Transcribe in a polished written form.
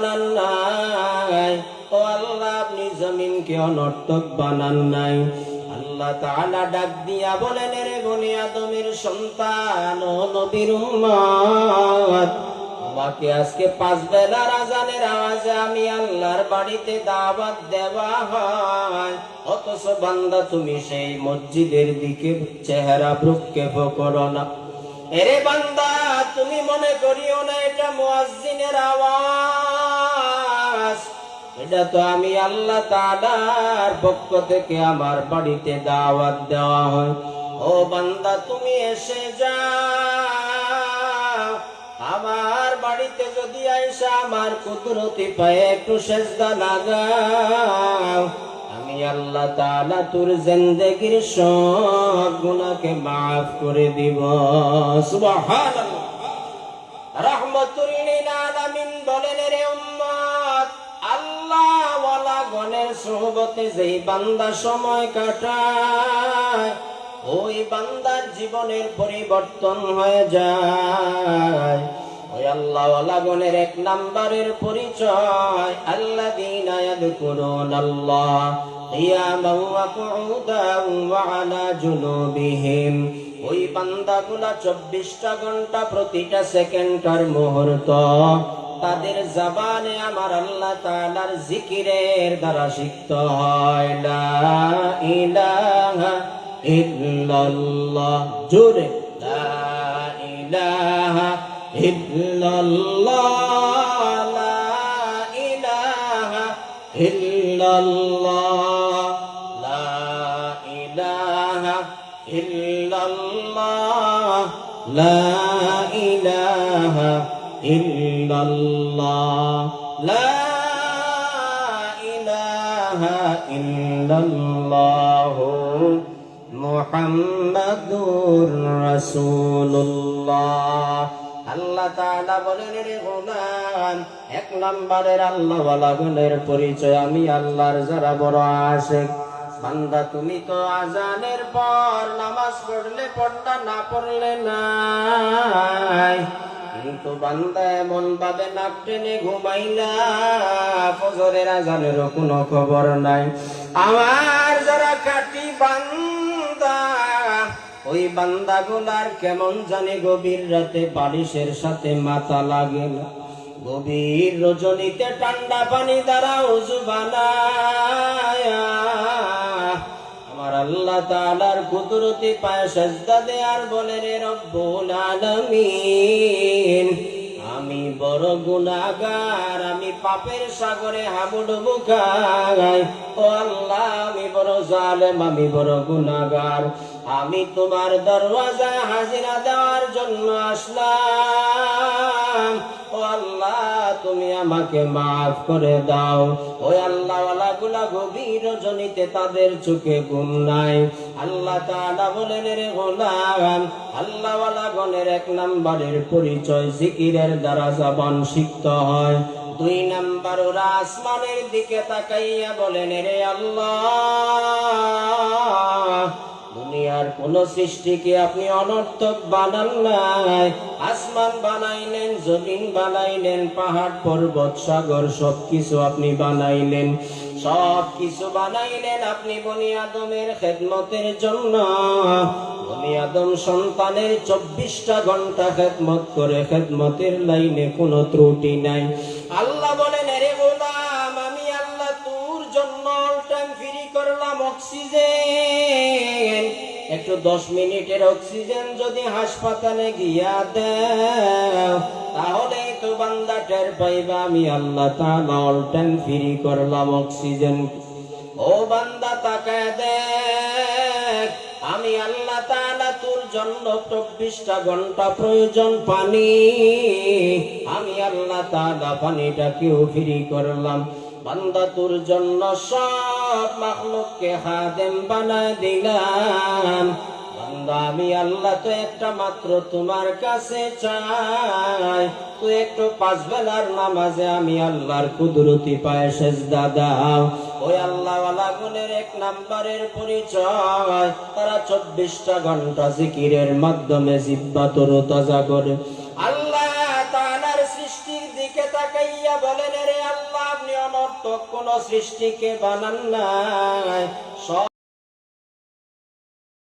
বানান নাই। ও আল্লাহ, আপনি জমিনকে অনর্থক বানান নাই। আল্লাহ তাআলা ডাক দিয়া বলেন, রে বনি আদমের সন্তান ও নবীর উম্মত, তোমাকে আজকে 5 বেলার আজানের আওয়াজে আমি আল্লাহর বাড়িতে দাওয়াত দেওয়া হয়, অথচ বান্দা তুমি সেই মসজিদের দিকে চেহারা ভ্রুক্ষেপ করো না। এরে বান্দা, তুমি মনে করিও না এটা মুয়াজ্জিনের আওয়াজ, এটা তো আমি আল্লাহ তাআলার পক্ষ থেকে আমার বাড়িতে দাওয়াত দেওয়া হয়। ও বান্দা, তুমি এসে যাও আমার বাড়িতে, যদি আইসা আমার কুদরতি পায়ে একটু সেজদা লাগাও, আমি আল্লাহ তাআলা তোর জিন্দেগির সব গুনাহকে মাফ করে দিব। সুবহানাল্লাহ। রাহমাতুল লিল আলামিন বলেন, রে উম্মত, আল্লাহ ওয়ালা গণের সোহবতে যেই বান্দা সময় কাটায়, ওই বান্দার জীবনের পরিবর্তন হয়ে যায়। ওই আল্লাহ ওয়ালা গণের 1 নম্বরের পরিচয়, আল্লাযীনা ইয়াযকুরুনাল্লাহ কিয়ামান ওয়া কুউদান ওয়া আলা জুনুবিহিম। ওই বান্দাগুলা 24টা ঘন্টা প্রতিটা সেকেন্ডের মুহূর্ত তাদের জবানে আমার আল্লাহ তাআলার জিকিরের দ্বারা সিক্ত হয়। লা ইলাহা ইল্লাল্লাহ, জোরে লা ইলাহা ইল্লাল্লাহ, লা ইলাহা ইল্লাল্লাহ, লা ইলাহা ইল্লাল্লাহ, লা ইলাহা ইল্লাল্লাহ, লা ইলাহা ইল্লাল্লাহ মুহাম্মাদুর রাসূলুল্লাহ। আল্লাহ তাআলা বলেন, রে গোলাম, 1 নম্বরের আল্লাহ ওয়ালা গুণের পরিচয়, আমি আল্লাহর যারা বড় আশিক। বান্দা, তুমি তো আজানের পর নামাজ পড়লে পড়তা, না পড়লে নাই, কিন্তু বান্দা এমন ভাবে নাক টেনে ঘুমাইলা, ফজরের আজানেরও কোনো খবর নাই। আমার যারা খাঁটি বান্দা, ওই বান্দাগুলার কেমন জানি গভীর রাতে বালিশের সাথে মাথা লাগে না, গভীর রজনীতে ঠান্ডা পানি দ্বারা ওযু বানায় আমার আল্লাহ তাআলার কুদরতি পায়ে সেজদা দেয় আর বলে, রে রব্বুল আলামিন, আমি বড় গুনাহগার, আমি পাপের সাগরে হাবুডুবু খাই। ও আল্লাহ, আমি বড় জালেম, আমি বড় গুনাহগার, আমি তোমার দরওয়াজায় হাজিরা দেওয়ার জন্য আসলাম। ও আল্লাহ, তুমি আমাকে মাফ করে দাও। ওই আল্লাহ ওয়ালা গুলা গভীর রজনীতে তাদের চোখে ঘুম নাই। আল্লাহ তাআলা বলেন, রে গোলাম, আল্লাহ ওয়ালা গণের 1 নম্বরের পরিচয় জিকিরের দ্বারা জবান সিক্ত হয়। 2 নম্বর, ওরা আসমানের দিকে তাকাইয়া বলেন, রে আল্লাহ, দুনিয়ার কোন সৃষ্টিকে আপনি অনর্থক বানান নাই। আসমান বানাইলেন, জমিন বানাইলেন, পাহাড় পর্বত সাগর সবকিছু আপনি বানাইলেন, সবকিছু বানাইলেন আপনি বনি আদমের খেদমতের জন্য। বনি আদম সন্তানের 24টা ঘন্টা খেদমত করে, খেদমতের লাইনে কোনো ত্রুটি নাই। আল্লাহ বলেন, রে গোলাম, আমি আল্লাহ তোর জন্য অল টাইম ফ্রি করলাম অক্সিজেন। একটু 10 মিনিটের অক্সিজেন যদি হাসপাতালে গিয়া দেও, তাহলে তো বান্দা টের পাইবা আমি আল্লাহ তাআলা অল টাইম ফ্রি করলাম অক্সিজেন। ও বান্দা, তাকায় দেখ, আমি আল্লাহ তাআলা তোর জন্য 24টা ঘন্টা প্রয়োজন পানি, আমি আল্লাহ তাআলা পানিটাকেও ফ্রি করলাম। বান্দা, তোর জন্য সব মাখলুককে খাদেম বানায় দিলাম। বান্দা, আমি আল্লাহ তো একটা মাত্র তোমার কাছে চাই, তুই একটু 5 বেলার নামাজে আমি আল্লাহর কুদরতি পায়ে সেজদা দাও। ওই আল্লাহ ওয়ালা গুণের 1 নম্বরের পরিচয়, তারা 24টা ঘন্টা জিকিরের মাধ্যমে জিহ্বা তরতাজা করে। আল্লাহ তাআলার সৃষ্টির দিকে তাকাইয়া বলেন, রে আল্লাহ আপনি অনর্থক কোন সৃষ্টিকে বানান নাই।